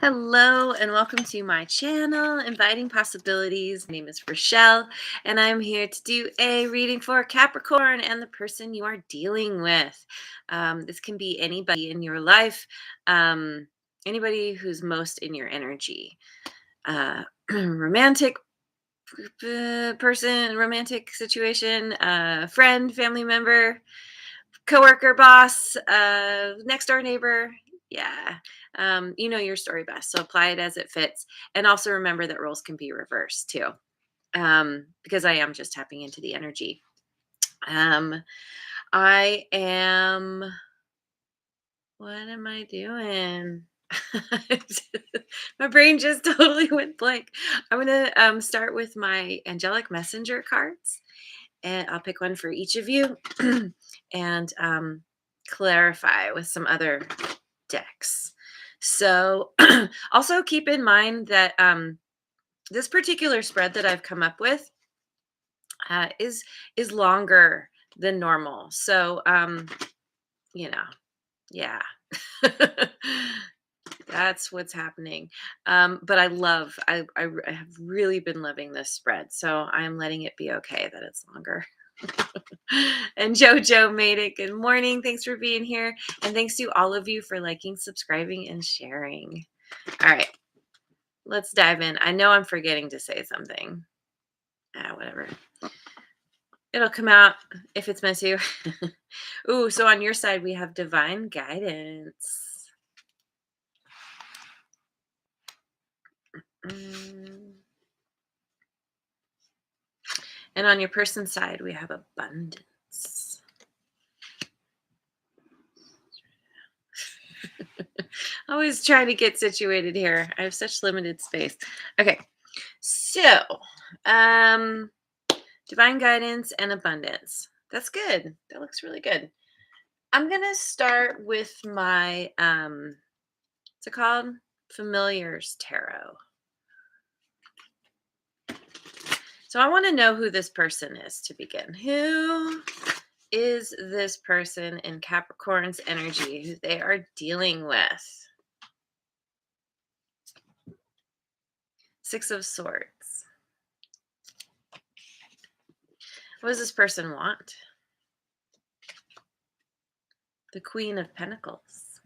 Hello and welcome to my channel, Inviting Possibilities. My name is Rochelle and I'm here to do a reading for Capricorn and the person you are dealing with. This can be anybody in your life, anybody who's most in your energy. Romantic person, romantic situation, friend, family member, coworker, boss, next door neighbor. Yeah. You know your story best. So apply it as it fits. And also remember that roles can be reversed too. Because I am just tapping into the energy. Um, I am, what am I doing? My brain just totally went blank. I'm going to start with my angelic messenger cards, and I'll pick one for each of you and clarify with some other decks. So also keep in mind that this particular spread that I've come up with is longer than normal. So you know, yeah. That's what's happening. But I have really been loving this spread. So I'm letting it be okay that it's longer. And Jojo made it. Good morning. Thanks for being here. And thanks to all of you for liking, subscribing, and sharing. All right, let's dive in. I know I'm forgetting to say something. Whatever. It'll come out if it's meant to. Ooh, so on your side, we have divine guidance. And on your person's side, we have abundance. Always trying to get situated here. I have such limited space. Okay, so divine guidance and abundance. That's good. That looks really good. I'm gonna start with my what's it called? Familiars Tarot. So I want to know who this person is to begin. Who is this person in Capricorn's energy who they are dealing with? Six of Swords. What does this person want? The Queen of Pentacles.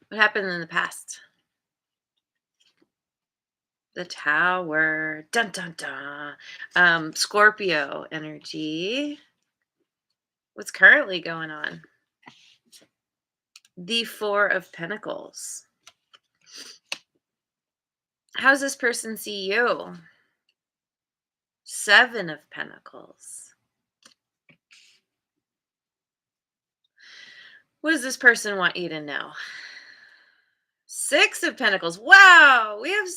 What happened in the past? The Tower. Dun dun dun. Scorpio energy. What's currently going on? The Four of Pentacles. How does this person see you? Seven of Pentacles. What does this person want you to know? Six of Pentacles. Wow. We have,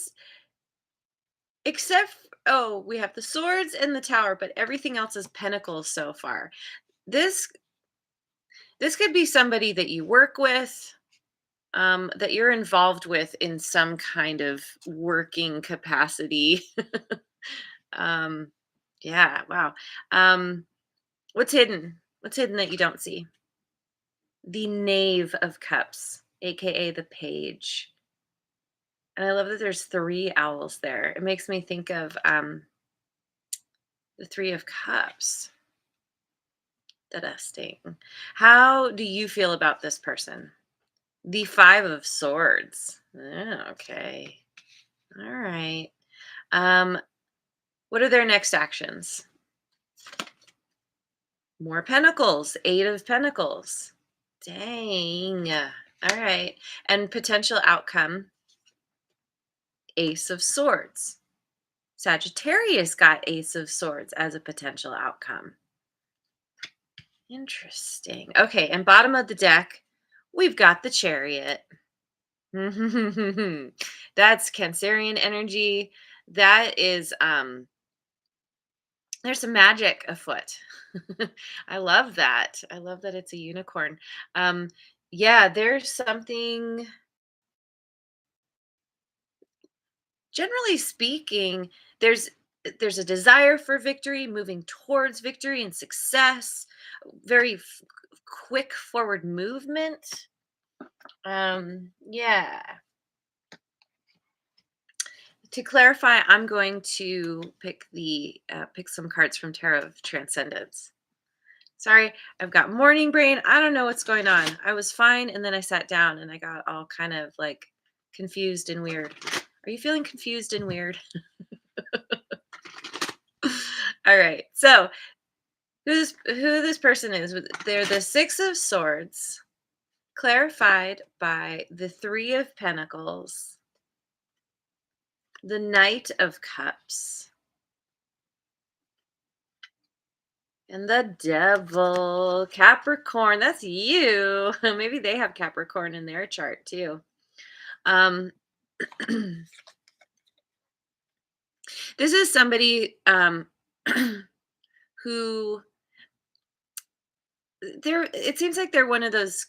we have the swords and the tower, but everything else is pentacles so far. This could be somebody that you work with, that you're involved with in some kind of working capacity. Yeah, wow. What's hidden? What's hidden that you don't see? The Knave of Cups, aka the Page. And I love that there's three owls there. It makes me think of the Three of Cups. Sting. How do you feel about this person? The Five of Swords. Okay. All right. What are their next actions? More Pentacles. Eight of Pentacles. Dang. All right. And potential outcome. Ace of Swords. Sagittarius got Ace of Swords as a potential outcome. Interesting. Okay, and bottom of the deck, we've got the Chariot. That's Cancerian energy. That is there's some magic afoot. I love that. I love that it's a unicorn. Yeah, there's something, generally speaking, there's a desire for victory, moving towards victory and success, very quick forward movement. Yeah. To clarify, I'm going to pick some cards from Tarot of Transcendence. Sorry, I've got morning brain. I don't know what's going on. I was fine, and then I sat down and I got all kind of like confused and weird. Are you feeling confused and weird? All right. So who this person is? They're the Six of Swords, clarified by the Three of Pentacles, the Knight of Cups, and the Devil. Capricorn. That's you. Maybe they have Capricorn in their chart too. Um, this is somebody who they're. It seems like they're one of those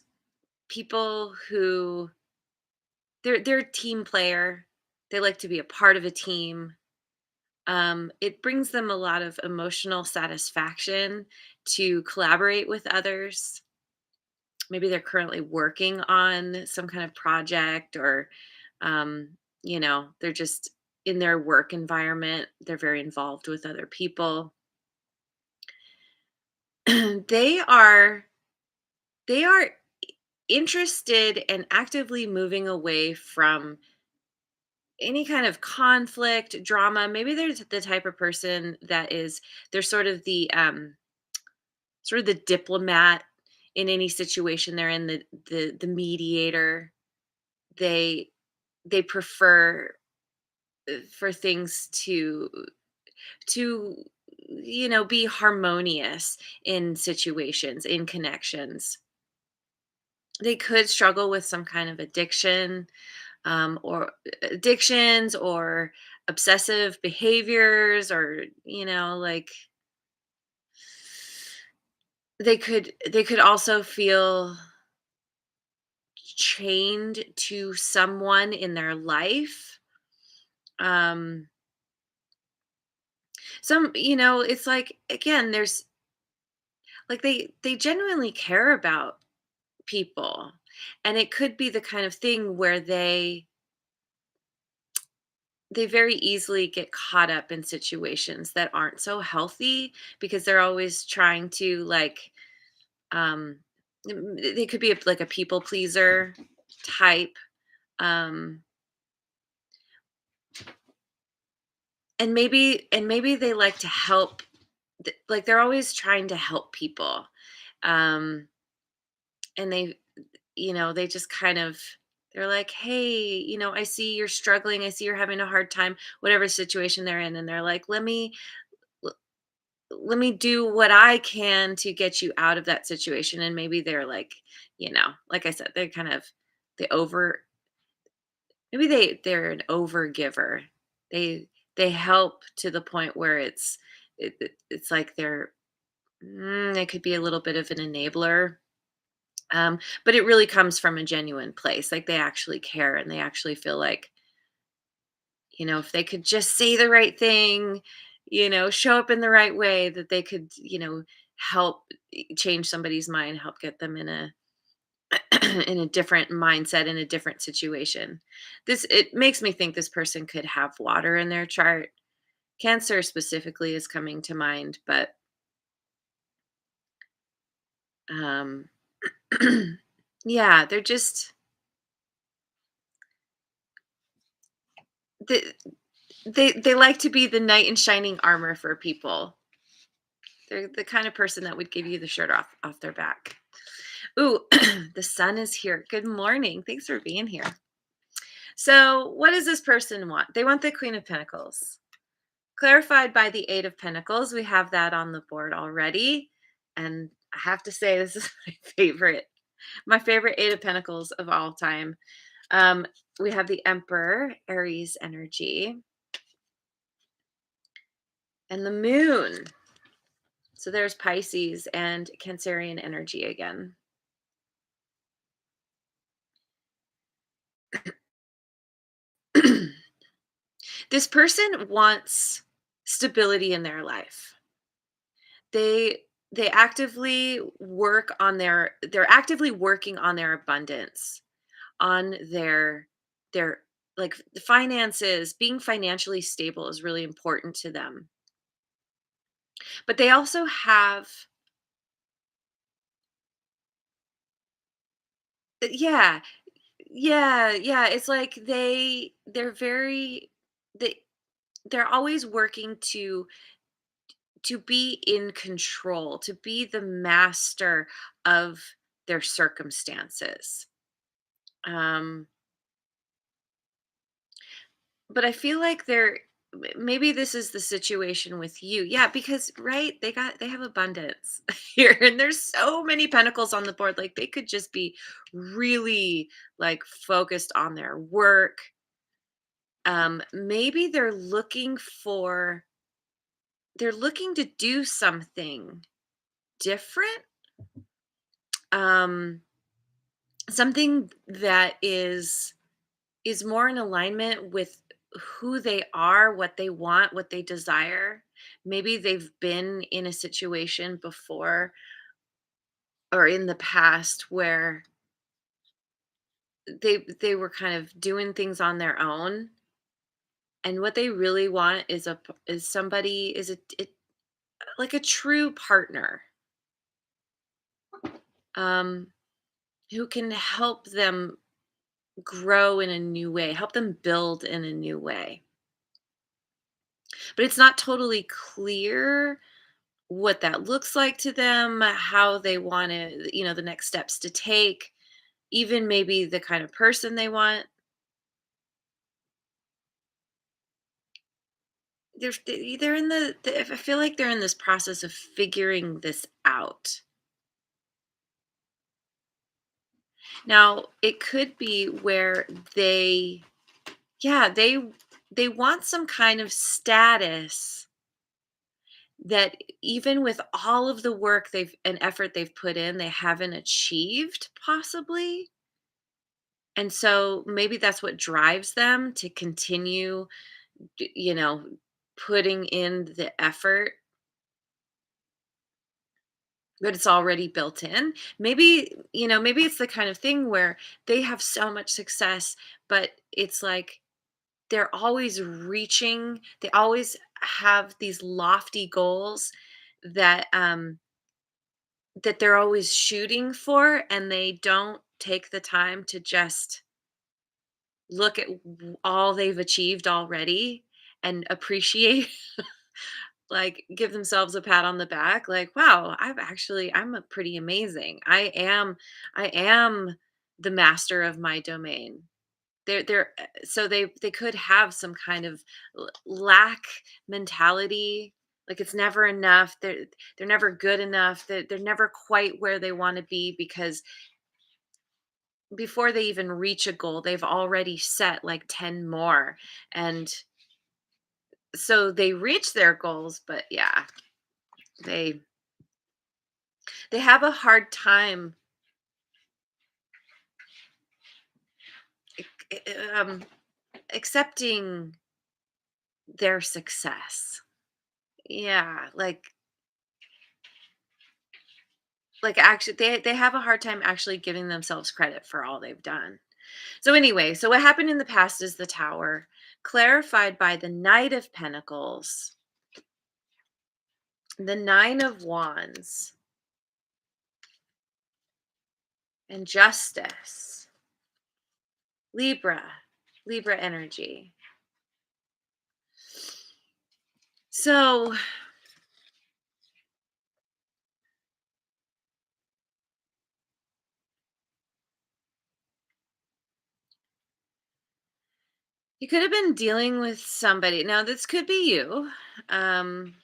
people who they're a team player. They like to be a part of a team. It brings them a lot of emotional satisfaction to collaborate with others. Maybe they're currently working on some kind of project, or um, they're just in their work environment. They're very involved with other people. they are they are interested and actively moving away from any kind of conflict, drama. Maybe they're the type of person that is they're sort of the diplomat in any situation they're in, the mediator. They they prefer for things to be harmonious in situations, in connections. They could struggle with some kind of or addictions, or obsessive behaviors, or like they could also feel chained to someone in their life. um it's like, again, there's like they genuinely care about people, and it could be the kind of thing where they very easily get caught up in situations that aren't so healthy, because they're always trying to, like, um they could be like a people pleaser type. um and maybe they like to help. Like, they're always trying to help people. um and they just kind of, they're like, hey, I see you're struggling, I see you're having a hard time, whatever situation they're in, and they're like, l- let me do what I can to get you out of that situation. And maybe they're like, like I said, they're kind of the over maybe they're an over giver. They help to the point where it's like they could be a little bit of an enabler. But it really comes from a genuine place. Like, they actually care, and they actually feel like, if they could just say the right thing, show up in the right way, that they could, help change somebody's mind, help get them in a in a different mindset, in a different situation. It makes me think this person could have water in their chart. Cancer specifically is coming to mind, but um yeah, they're just they, they like to be the knight in shining armor for people. They're the kind of person that would give you the shirt off their back. Ooh, the sun is here. Good morning. Thanks for being here. So, what does this person want? They want the Queen of Pentacles. Clarified by the Eight of Pentacles. We have that on the board already. And I have to say, this is my favorite Eight of Pentacles of all time. Um, we have the Emperor, Aries energy, and the Moon. So there's Pisces and Cancerian energy again. This person wants stability in their life. They actively work on they're actively working on their abundance. on their like the finances. Being financially stable is really important to them. But they also have yeah, yeah, it's like they're very they they're always working to be in control, to be the master of their circumstances. Um, but I feel like maybe this is the situation with you. Yeah, because right, they have abundance here and there's so many pentacles on the board. Like they could just be really like focused on their work. Maybe they're looking to do something different. Um something that is more in alignment with who they are, what they want, what they desire. Maybe they've been in a situation before or in the past where they were kind of doing things on their own, and what they really want is is somebody is like a true partner, um who can help them grow in a new way, help them build in a new way. But it's not totally clear what that looks like to them, how they want to, the next steps to take, even maybe the kind of person they want. They're in I feel like they're in this process of figuring this out. Now, it could be where yeah, they want some kind of status that even with all of the work they've and effort they've put in, they haven't achieved possibly. And so maybe that's what drives them to continue, you know, putting in the effort, but it's already built in. Maybe, maybe it's the kind of thing where they have so much success, but it's like they're always reaching, they always have these lofty goals that that they're always shooting for, and they don't take the time to just look at all they've achieved already and appreciate like give themselves a pat on the back like wow, I'm a pretty amazing. I am the master of my domain. So they could have some kind of lack mentality, like it's never enough. They're never good enough. They're never quite where they want to be because before they even reach a goal, they've already set like 10 more. And so they reach their goals, but yeah, they they have a hard time um accepting their success. Yeah, like actually they have a hard time actually giving themselves credit for all they've done. So anyway, so what happened in the past is the Tower, clarified by the Knight of Pentacles, the Nine of Wands, and Justice. Libra, Libra energy. So you could have been dealing with somebody. Now, this could be you. Um,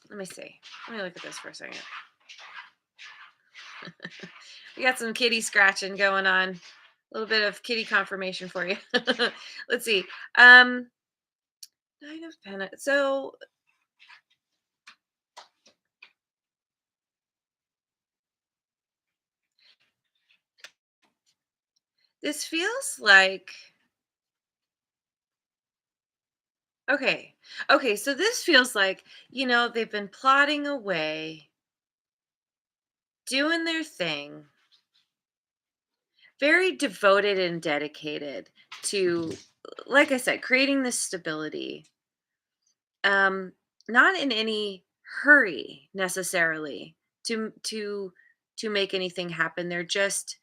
let me see. Let me look at this for a second. We got some kitty scratching going on. A little bit of kitty confirmation for you. Let's see. Um, Nine of Pentacles. So this feels like okay. Okay, so this feels like, they've been plotting away doing their thing, very devoted and dedicated to, like I said, creating this stability. Um, Not in any hurry necessarily to make anything happen. They're just,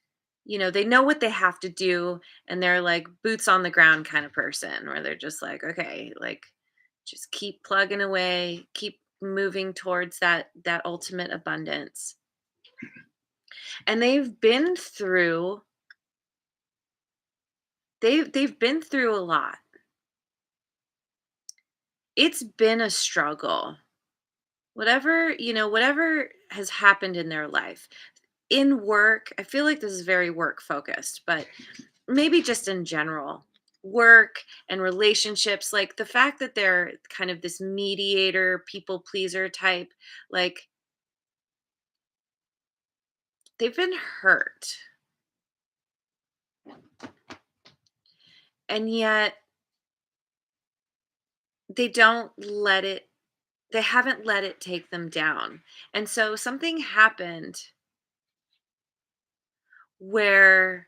they know what they have to do, and they're like boots on the ground kind of person where they're just like, okay, like just keep plugging away, keep moving towards that ultimate abundance. And they've been through a lot. It's been a struggle. Whatever has happened in their life. In work, I feel like this is very work focused, but maybe just in general, work and relationships, like the fact that they're kind of this mediator, people pleaser type, like they've been hurt. And yet they don't let it they haven't let it take them down. And so something happened where,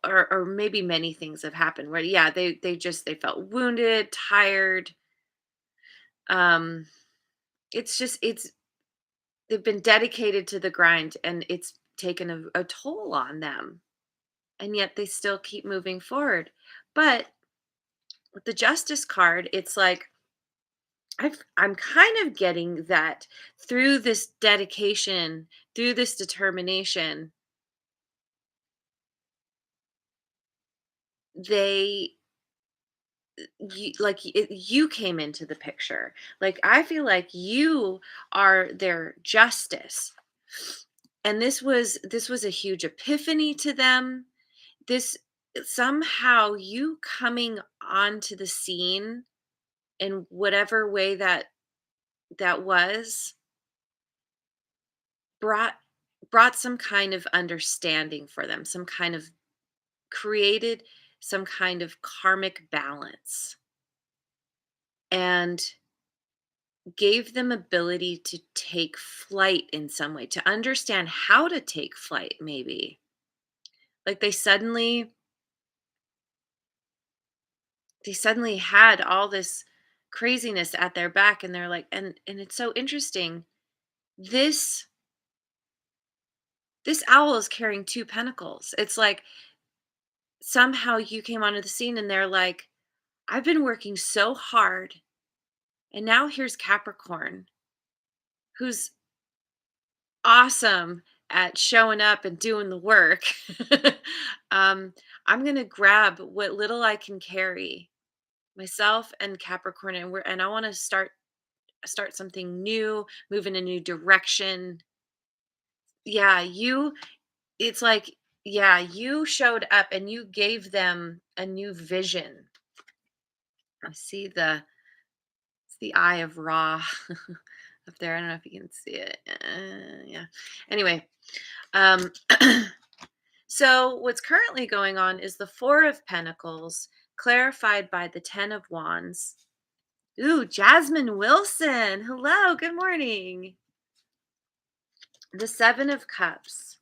or maybe many things have happened where, yeah, they felt wounded, tired. Um it's they've been dedicated to the grind, and it's taken a toll on them. And yet they still keep moving forward. But with the justice card, it's like I'm kind of getting that through this dedication, through this determination, they you came into the picture. Like I feel like you are their justice. And this was a huge epiphany to them. This Somehow you coming onto the scene in whatever way that was brought brought some kind of understanding for them, some kind of created some kind of karmic balance, and gave them ability to take flight in some way, to understand how to take flight maybe. Like they suddenly had all this craziness at their back, and they're like, and it's so interesting. This this owl is carrying two pentacles. It's like somehow you came onto the scene, and they're like, I've been working so hard, and now here's Capricorn, who's awesome at showing up and doing the work. um, I'm gonna grab what little I can carry, myself and Capricorn, and I want to start something new, move in a new direction. Yeah, it's like, yeah, you showed up and you gave them a new vision. I see it's the eye of Ra up there. I don't know if you can see it. Yeah. Anyway, um, so what's currently going on is the Four of Pentacles, clarified by the Ten of Wands. Ooh, Jasmine Wilson. Hello, good morning. The Seven of Cups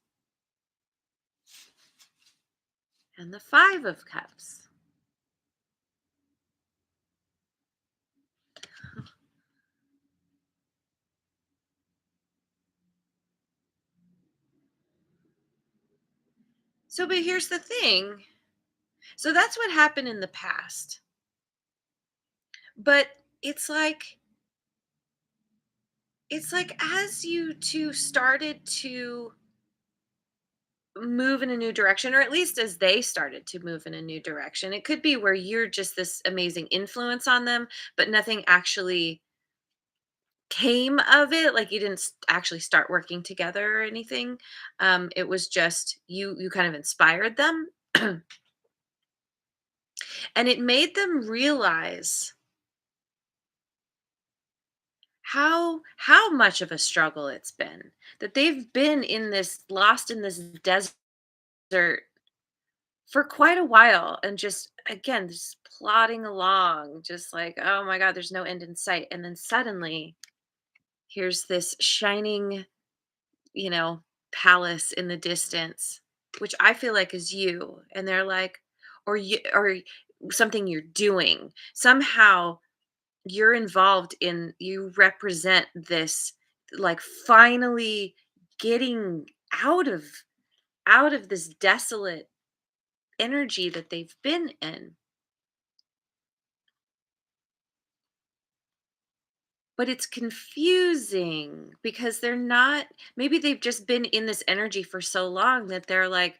and the Five of Cups. So, but here's the thing. So that's what happened in the past. But it's like it's like as you two started to move in a new direction, or at least as they started to move in a new direction, it could be where you're just this amazing influence on them, but nothing actually came of it. Like you didn't actually start working together or anything. It was just you kind of inspired them. And it made them realize how much of a struggle it's been, that they've been in this lost in this desert for quite a while, and just again just plodding along, just like, oh my god, there's no end in sight. And then suddenly here's this shining you know, palace in the distance, which I feel like is you. And they're like, or something you're doing. Somehow you're involved in, you represent this, like finally getting out of this desolate energy that they've been in. But it's confusing because they're not, maybe they've just been in this energy for so long that they're like,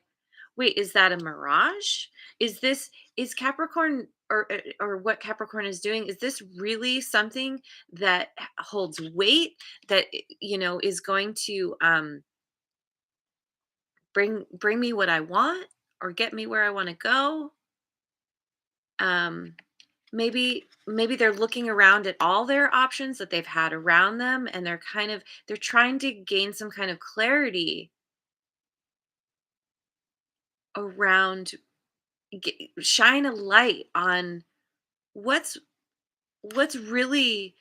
"Wait, is that a mirage? Is this, is Capricorn, or what Capricorn is doing, is this really something that holds weight, that is going to bring me what I want, or get me where I want to go?" Um maybe they're looking around at all their options that they've had around them, and they're trying to gain some kind of clarity around, shine a light on what's really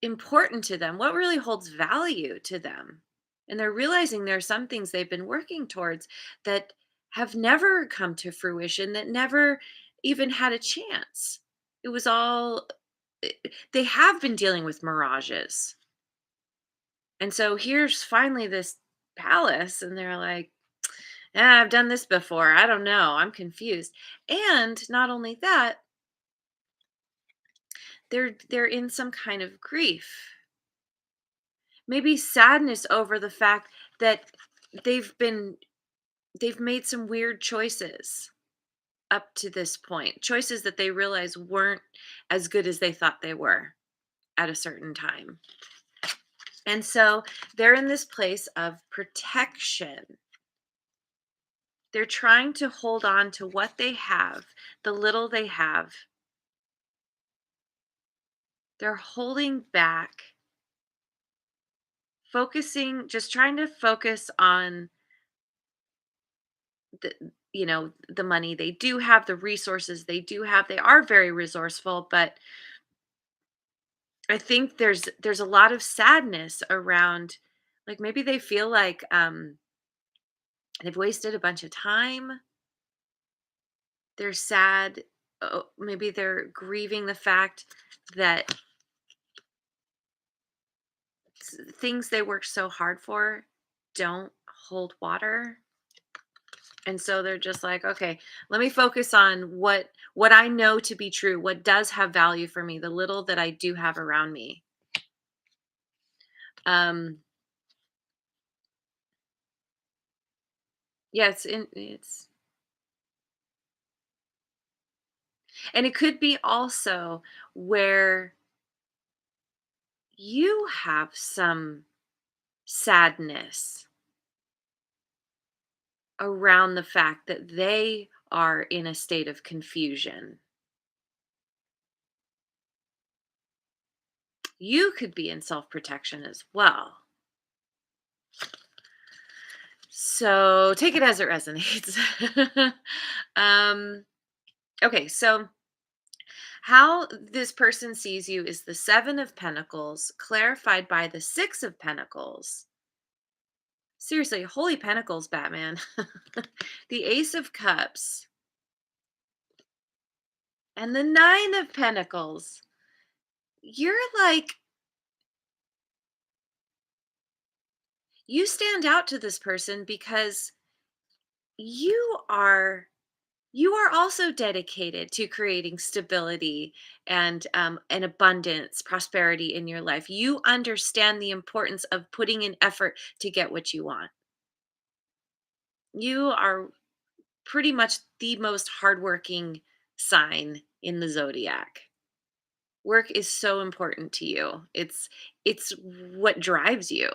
important to them, what really holds value to them. And they're realizing there are some things they've been working towards that have never come to fruition, that never even had a chance. It was all, they have been dealing with mirages. And so here's finally this palace, and they're like, "Yeah, I've done this before. I don't know. I'm confused." And not only that, they're in some kind of grief. Maybe sadness over the fact that they've been they've made some weird choices up to this point. Choices that they realize weren't as good as they thought they were at a certain time. And so they're in this place of protection. They're trying to hold on to what they have, the little they have. They're holding back, focusing, just trying to focus on the the money they do have, the resources they do have. They are very resourceful, but I think there's a lot of sadness around, like maybe they feel like they've wasted a bunch of time. They're sad. Maybe they're grieving the fact that things they worked so hard for don't hold water. And so they're just like, okay, let me focus on what I know to be true, what does have value for me, the little that I do have around me. um yeah, it's, and it could be also where you have some sadness around the fact that they are in a state of confusion. You could be in self-protection as well. So take it as it resonates. um, okay, so how this person sees you is the Seven of Pentacles, clarified by the Six of Pentacles. Seriously, Holy Pentacles, Batman. The Ace of Cups and the Nine of Pentacles. You're like, you stand out to this person because you are you are also dedicated to creating stability and abundance, prosperity in your life. You understand the importance of putting in effort to get what you want. You are pretty much the most hardworking sign in the zodiac. Work is so important to you. It's what drives you.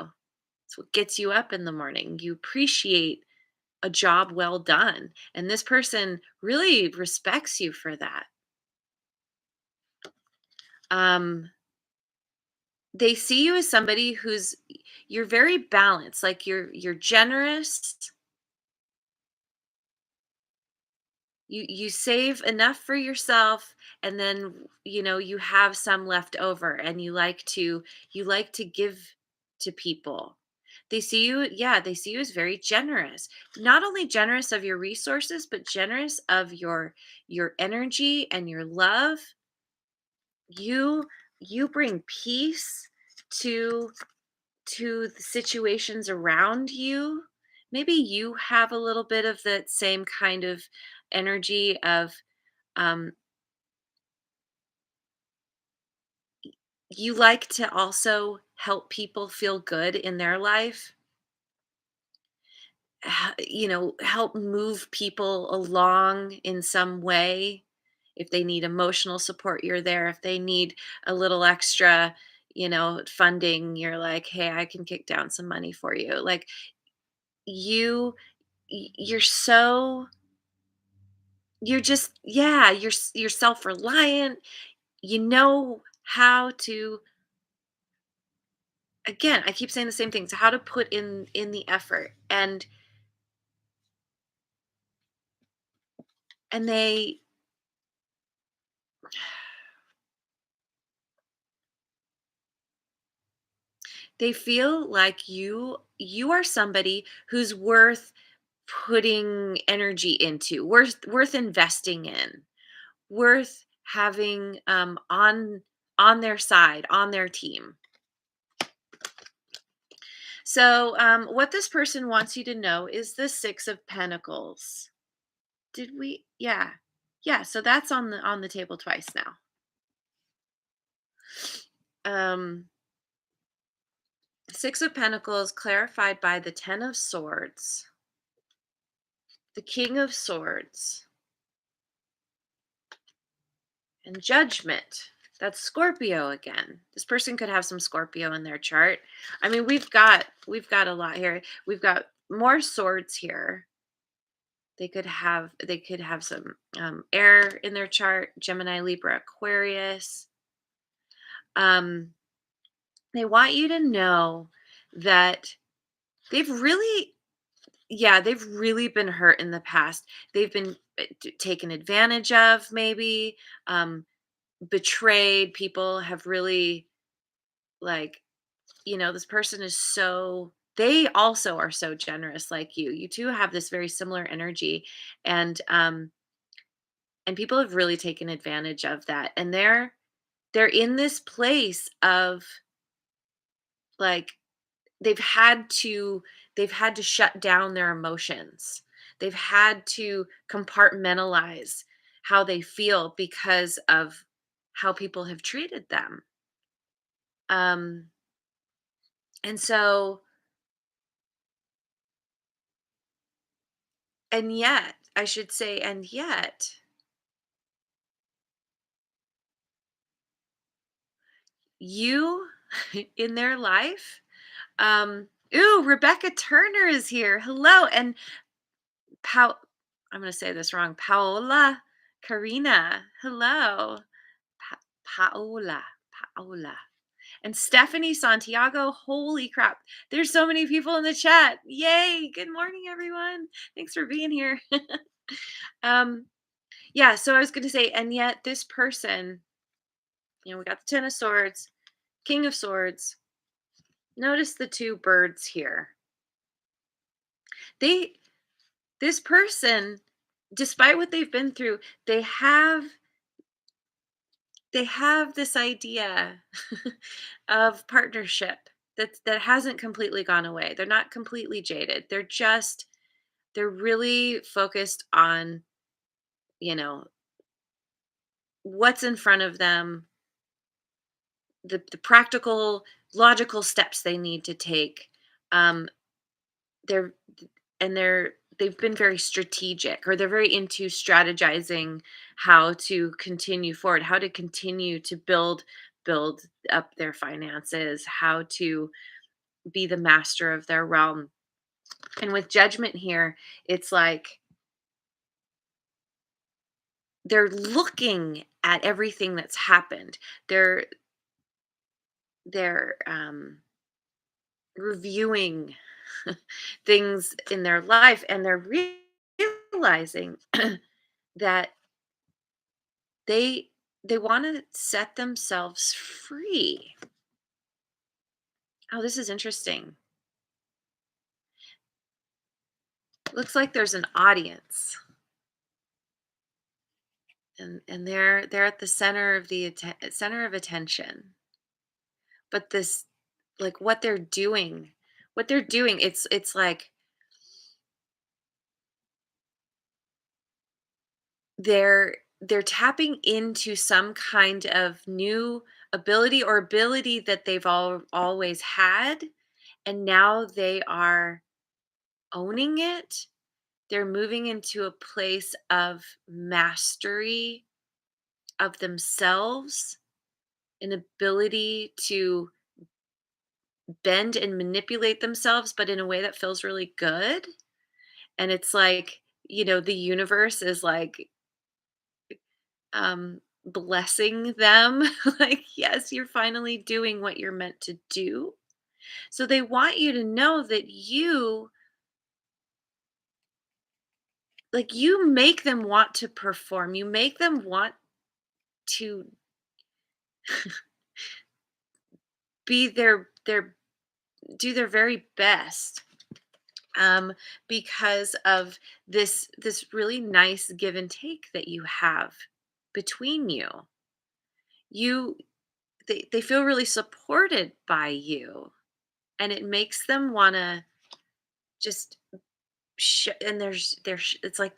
It's what gets you up in the morning. You appreciate a job well done, and this person really respects you for that. Um, they see you as somebody who's, you're very balanced, like you're generous. You save enough for yourself, and then you have some left over, and you like to give to people. They see you, yeah, they see you as very generous. Not only generous of your resources, but generous of your energy and your love. You bring peace to the situations around you. Maybe you have a little bit of that same kind of energy of um you like to also help people feel good in their life. Help move people along in some way. If they need emotional support, you're there. If they need a little extra, funding, you're like, "Hey, I can kick down some money for you." Like you you're so you're just yeah, you're self-reliant. You know how to, again, I keep saying the same things, how to put in the effort. And they feel like you are somebody who's worth putting energy into, worth investing in, worth having on their side, on their team. So what this person wants you to know is the 6 of Pentacles. Did we? Yeah. Yeah, so that's on the table twice now. um 6 of Pentacles clarified by the 10 of Swords, the King of Swords, and Judgment. That's Scorpio again. This person could have some Scorpio in their chart. I mean, we've got a lot here. We've got more swords here. They could have some air in their chart, Gemini, Libra, Aquarius. Um, they want you to know that they've really, yeah, they've really been hurt in the past. They've been taken advantage of, maybe um, betrayed. People have really, like, this person is so. They also are so generous, like you. You two have this very similar energy, and people have really taken advantage of that, and they're in this place of, like, they've had to they've had to shut down their emotions. They've had to compartmentalize how they feel because of how people have treated them. Um and so, and yet, I should say, and yet, you in their life, ooh, Rebecca Turner is here. Hello. And I'm going to say this wrong. Paola Karina. Hello. Pa- Paola. Paola. And Stephanie Santiago. Holy crap. There's so many people in the chat. Yay. Good morning, everyone. Thanks for being here. um, yeah, so I was going to say, and yet this person, we got the 10 of Swords, King of Swords. Notice the two birds here. They, this person, despite what they've been through, they have this idea of partnership that hasn't completely gone away. They're not completely jaded. They're really focused on, you know, what's in front of them, the practical, logical steps they need to take. Um, they're they've been very strategic, or they're very into strategizing how to continue forward, how to continue to build up their finances, how to be the master of their realm. And with Judgment here, it's like they're looking at everything that's happened. They're reviewing things in their life, and they're realizing that they they want to set themselves free. Oh, this is interesting. Looks like there's an audience, and they're at the center of the center of attention. But this, like, what they're doing, it's like they're tapping into some kind of new ability or ability that they've always had, and now they are owning it. They're moving into a place of mastery of themselves, an ability to bend and manipulate themselves, but in a way that feels really good. And it's like, the universe is like blessing them. Like, yes, you're finally doing what you're meant to do. So they want you to know that you make them want to perform. You make them want to be their do their very best, because of this really nice give and take that you have between you. You they feel really supported by you, and it makes them want to just and it's like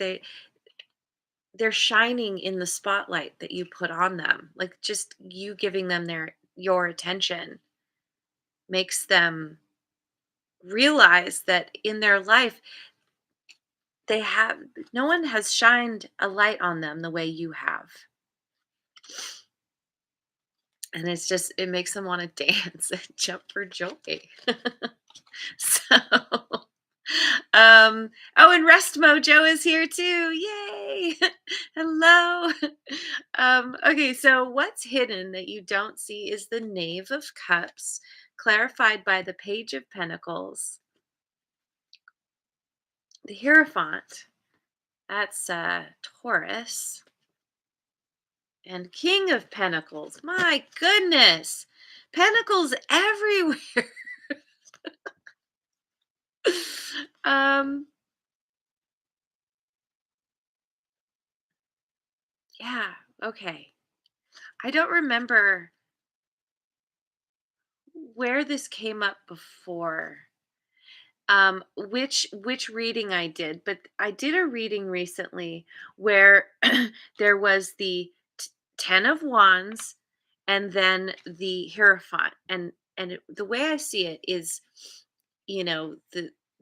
they're shining in the spotlight that you put on them. Like, just you giving them your attention makes them realize that in their life they have no one has shined a light on them the way you have. And it makes them want to dance and jump for joy. So, oh, and Rest Mojo is here too. Yay! Hello. Okay, so what's hidden that you don't see is the Knave of Cups, clarified by the Page of Pentacles, the Hierophant. That's Taurus, and King of Pentacles. My goodness, Pentacles everywhere. um, yeah. Okay. I don't remember where this came up before, which reading I did, but I did a reading recently where there was the 10 of wands and then the hierophant, the way I see it is,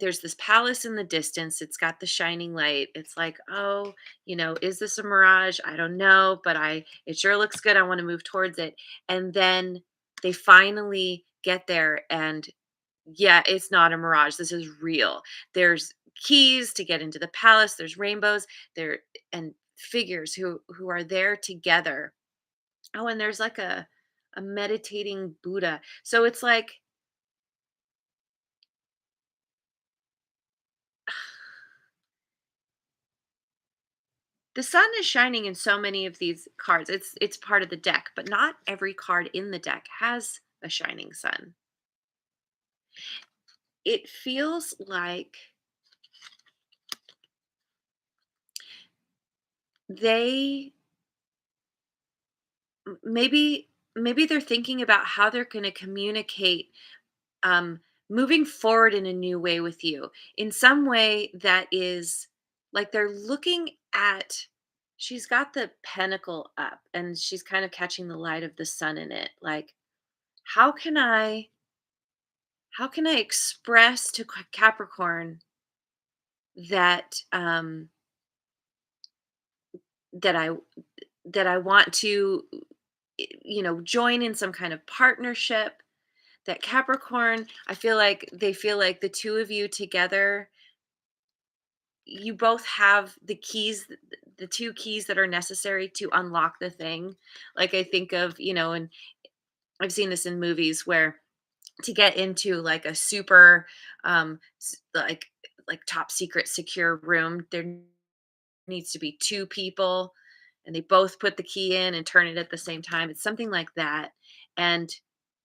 there's this palace in the distance. It's got the shining light. It's like, oh, is this a mirage? I don't know, but I it sure looks good. I want to move towards it. And then they finally get there, and yeah, it's not a mirage. This is real. There's keys to get into the palace. There's rainbows there, and figures who are there together. Oh, and there's like a meditating Buddha. So it's like the sun is shining in so many of these cards. It's part of the deck, but not every card in the deck has a shining sun. It feels like they maybe they're thinking about how they're going to communicate, um, moving forward in a new way with you, in some way that is like they're looking at. She's got the pentacle up, and she's kind of catching the light of the sun in it. Like, how can I how can I express to Capricorn that that I that I want to, join in some kind of partnership. That Capricorn, they feel like the two of you together, you both have the two keys that are necessary to unlock the thing. Like, I think of, and I've seen this in movies where to get into like a super, like top secret secure room, there needs to be two people, and they both put the key in and turn it at the same time. It's something like that. And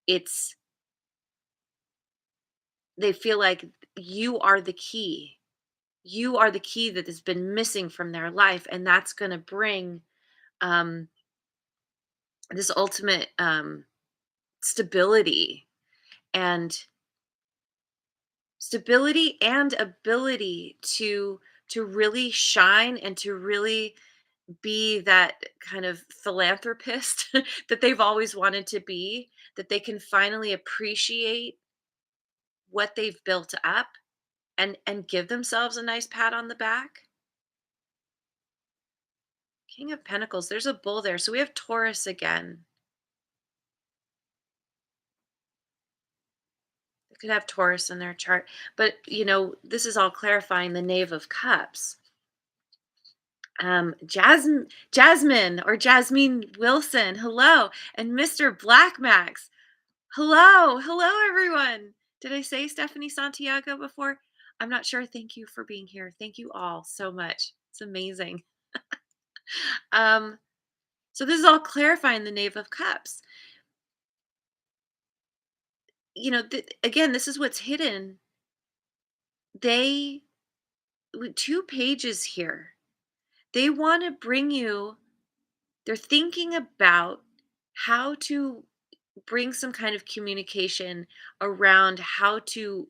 it's they feel like you are the key. You are the key that has been missing from their life, and that's going to bring um, this ultimate stability and ability to really shine and to really be that kind of philanthropist that they've always wanted to be, that they can finally appreciate what they've built up and give themselves a nice pat on the back. King of Pentacles, there's a bull there. So we have Taurus again. They could have Taurus in their chart. But, this is all clarifying the Knave of Cups. Jasmine or Jasmine Wilson, hello. And Mr. Black Max, hello. Hello, everyone. Did I say Stephanie Santiago before? I'm not sure. Thank you for being here. Thank you all so much. It's amazing. Um, so this is all clarifying the Knave of Cups. Again, this is what's hidden. They, with 2 pages here, they want to bring you, they're thinking about how to bring some kind of communication around how to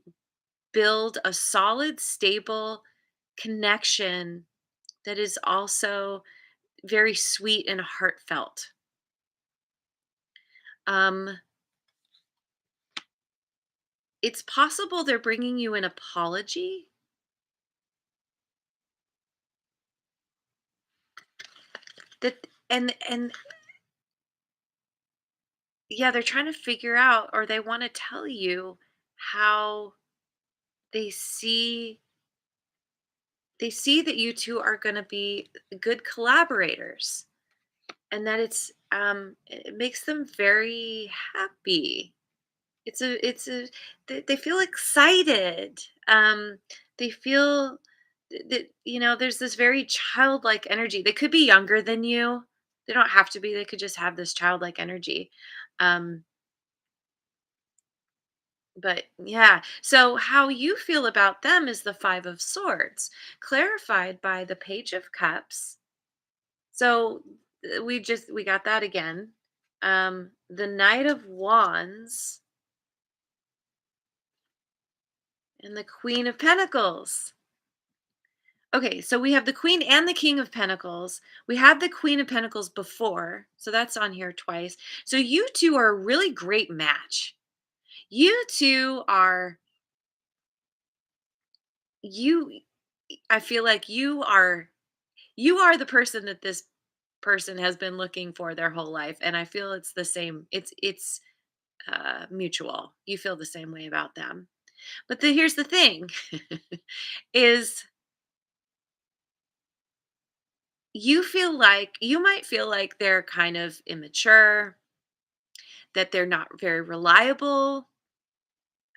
build a solid, stable connection that is also very sweet and heartfelt. Um, it's possible they're bringing you an apology. That and yeah, they're trying to figure out, or they want to tell you how they see they see that you two are going to be good collaborators, and that it makes them very happy. They feel excited. They feel that there's this very childlike energy. They could be younger than you. They don't have to be. They could just have this childlike energy. Um, but yeah, so how you feel about them is the Five of Swords, clarified by the Page of Cups. So we got that again. The Knight of Wands and the Queen of Pentacles. Okay, so we have the Queen and the King of Pentacles. We had the Queen of Pentacles before, so that's on here twice. So you two are a really great match. You two are you I feel like you are the person that this person has been looking for their whole life, and I feel it's the same. It's mutual. You feel the same way about them. But here's the thing is you might feel like they're kind of immature, that they're not very reliable.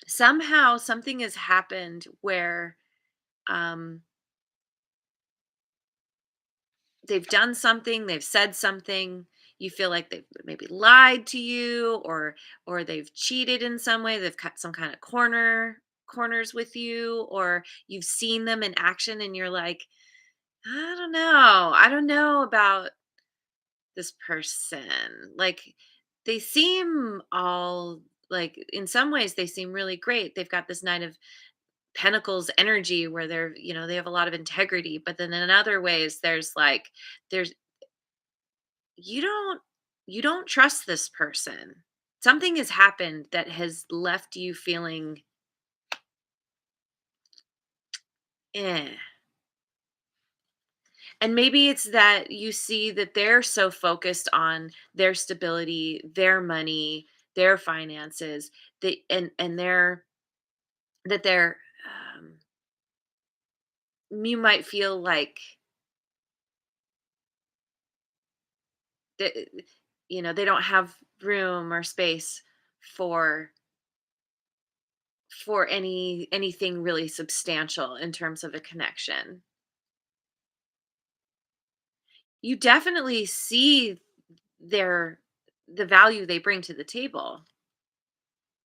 Somehow something has happened where um, they've done something, they've said something. You feel like they've maybe lied to you, or they've cheated in some way. They've cut some kind of corners with you, or you've seen them in action, and you're like, I don't know. I don't know about this person. Like, they seem all, like, in some ways they seem really great. They've got this Knight of Pentacles energy where they have a lot of integrity, but then in other ways there's you don't you don't trust this person. Something has happened that has left you feeling eh. And maybe it's that you see that they're so focused on their stability, their money, their finances, and they're um, you might feel like that they don't have room or space for anything really substantial in terms of a connection. You definitely see their the value they bring to the table.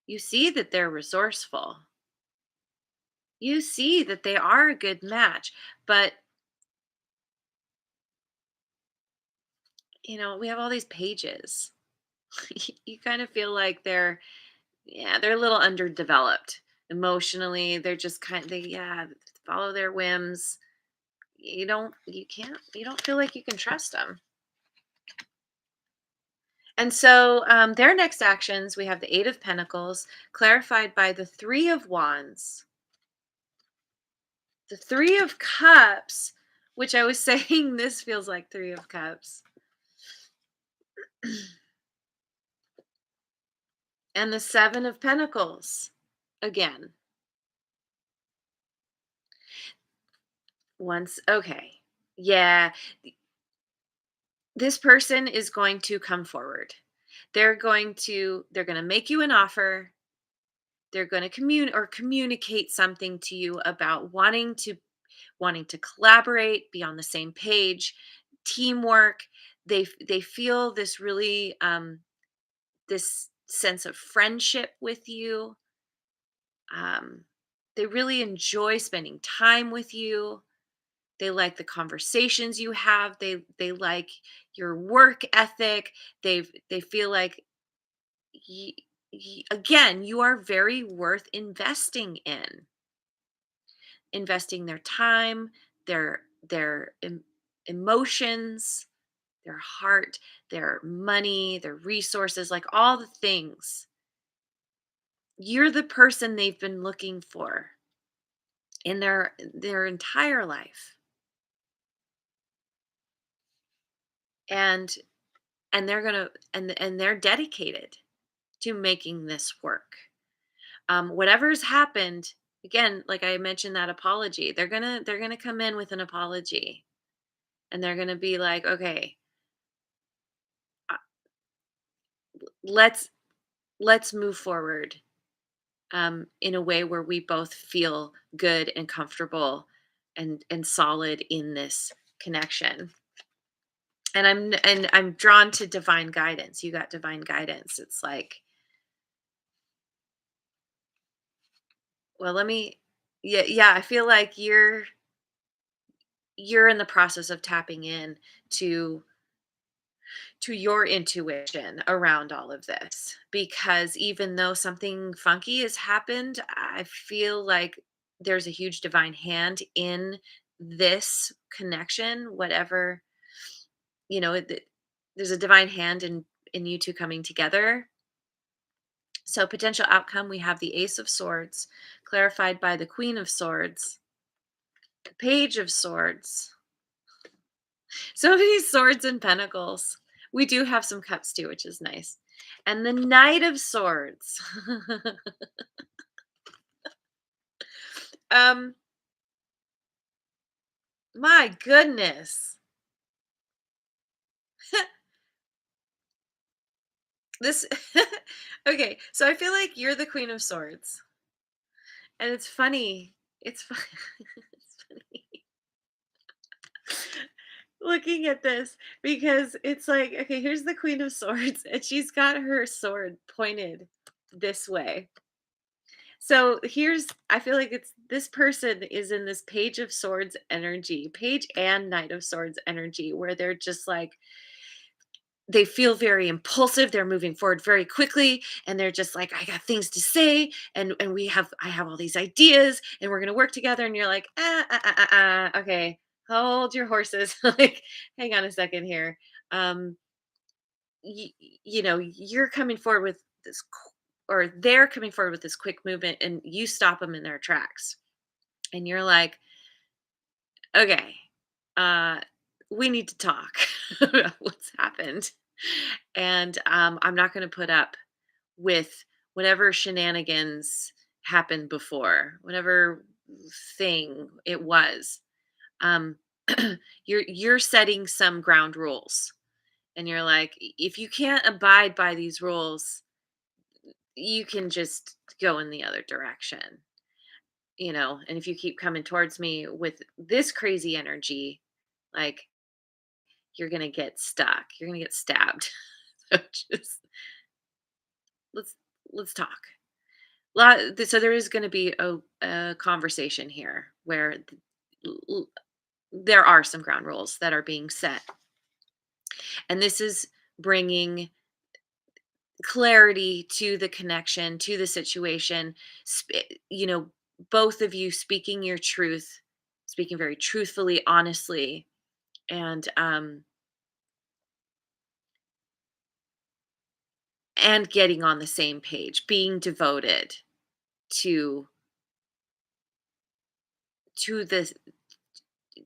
You see that they're resourceful. You see that they are a good match, but we have all these pages. You kind of feel like they're a little underdeveloped emotionally. They're just they follow their whims. You don't feel like you can trust them. And so their next actions, we have the Eight of Pentacles, clarified by the Three of Wands, the Three of Cups, which I was saying this feels like Three of Cups, and the Seven of Pentacles again. Once, okay. Yeah, this person is going to come forward. They're going to make you an offer. They're going to communicate something to you about wanting to collaborate, be on the same page, teamwork. They feel this sense of friendship with you. Um, they really enjoy spending time with you. They like the conversations you have. They like your work ethic. They feel like again, you are very worth investing in. Investing their time, their emotions, their heart, their money, their resources, like all the things. You're the person they've been looking for in their entire life. And they're dedicated to making this work. Whatever's happened, again, like I mentioned, that apology, they're gonna come in with an apology, and they're gonna be like, okay, uh, let's let's move forward in a way where we both feel good and comfortable and solid in this connection. And I'm drawn to divine guidance. You got divine guidance. It's like, well, let me, yeah, yeah. I feel like you're in the process of tapping in to to your intuition around all of this, because even though something funky has happened, I feel like there's a huge divine hand in this connection. Whatever, there's a divine hand in you two coming together. So potential outcome, we have the Ace of Swords clarified by the Queen of Swords, the Page of Swords. So many swords and pentacles. We do have some cups too, which is nice. And the Knight of Swords. um, my goodness. This Okay, so I feel like you're the Queen of Swords. And it's funny. It's funny. It's funny looking at this, because it's like, okay, here's the Queen of Swords, and she's got her sword pointed this way. So I feel like it's this person is in this Page of Swords energy, Page and Knight of Swords energy, where they're just like, they feel very impulsive. They're moving forward very quickly, and they're just like, I got things to say, and I have all these ideas, and we're gonna work together. And you're like, okay, hold your horses, like, hang on a second here. Um, you're coming forward with or they're coming forward with this quick movement, and you stop them in their tracks, and you're like, okay, uh we need to talk about what's happened. And I'm not going to put up with whatever shenanigans happened before, whatever thing it was. um you're setting some ground rules, and you're like, If you can't abide by these rules, you can just go in the other direction, and if you keep coming towards me with this crazy energy, like, you're gonna get stuck, you're gonna get stabbed. So just let's let's talk. So there is going to be a conversation here where l- l- there are some ground rules that are being set, and this is bringing clarity to the connection, to the situation. You know, both of you speaking your truth, speaking very truthfully, honestly, and getting on the same page, being devoted to to the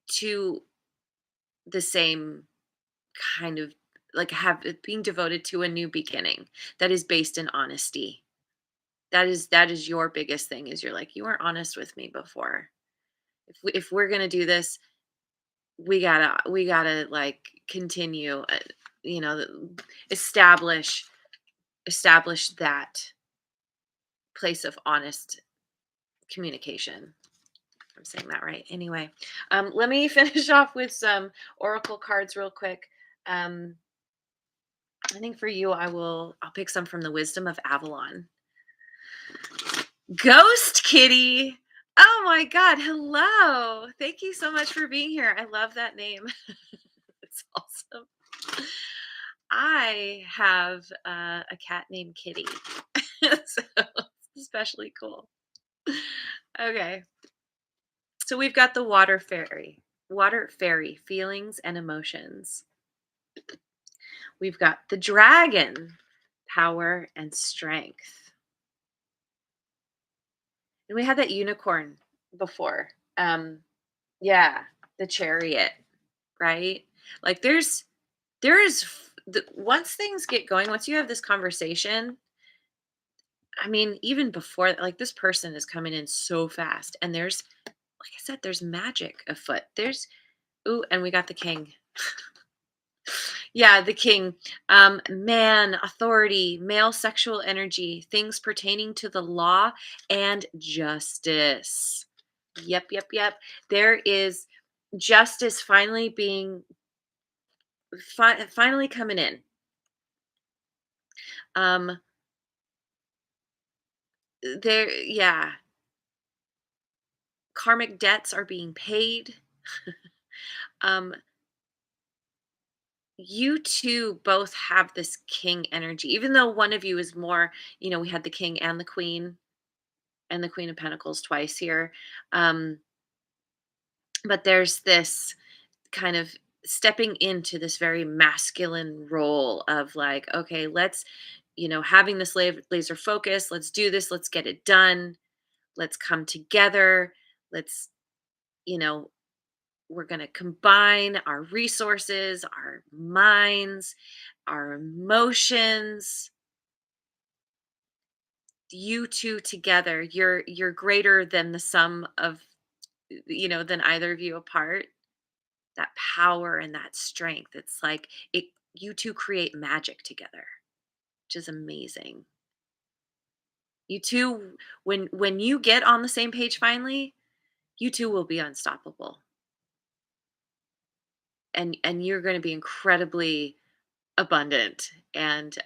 to the same kind of, like, have it being devoted to a new beginning that is based in honesty. That is your biggest thing, is you're like, you weren't honest with me before. If we're gonna do this, we gotta like continue, you know, establish establish that place of honest communication. I'm saying that right. Anyway, let me finish off with some oracle cards real quick. Um, I think for you, I'll pick some from the Wisdom of Avalon. Ghost Kitty. Oh my God. Hello. Thank you so much for being here. I love that name. It's awesome. I have a cat named Kitty. So it's especially cool. Okay. So we've got the water fairy, feelings and emotions. We've got the dragon, power and strength. And we had that unicorn before. Yeah, the chariot, right? Like once things get going, once you have this conversation, I mean, even before, like, this person is coming in so fast, and there's, like I said, there's magic afoot. There's ooh, and we got the king. Yeah, the king. Man, authority, male sexual energy, things pertaining to the law and justice. Yep, yep, yep. There is justice finally finally coming in. Um, yeah, karmic debts are being paid. um, you two both have this king energy, even though one of you is more, we had the king and the queen of pentacles twice here. Um, but there's this kind of stepping into this very masculine role of like, okay, let's, having this laser focus, let's do this, let's get it done, let's come together, let's, you know we're going to combine our resources, our minds, our emotions. You two together, you're greater than the sum of, than either of you apart. That power and that strength, it's like it you two create magic together, which is amazing. You two, when you get on the same page finally, you two will be unstoppable, and you're going to be incredibly abundant, and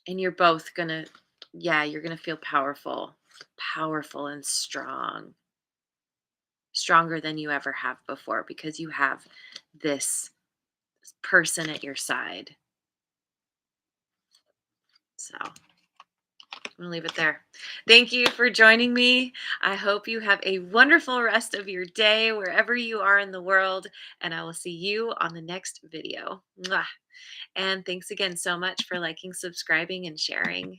you're both gonna, yeah, you're gonna feel powerful and strong, stronger than you ever have before, because you have this person at your side. So I'm gonna leave it there. Thank you for joining me. I hope you have a wonderful rest of your day wherever you are in the world, and I will see you on the next video. Mwah. And thanks again so much for liking, subscribing, and sharing.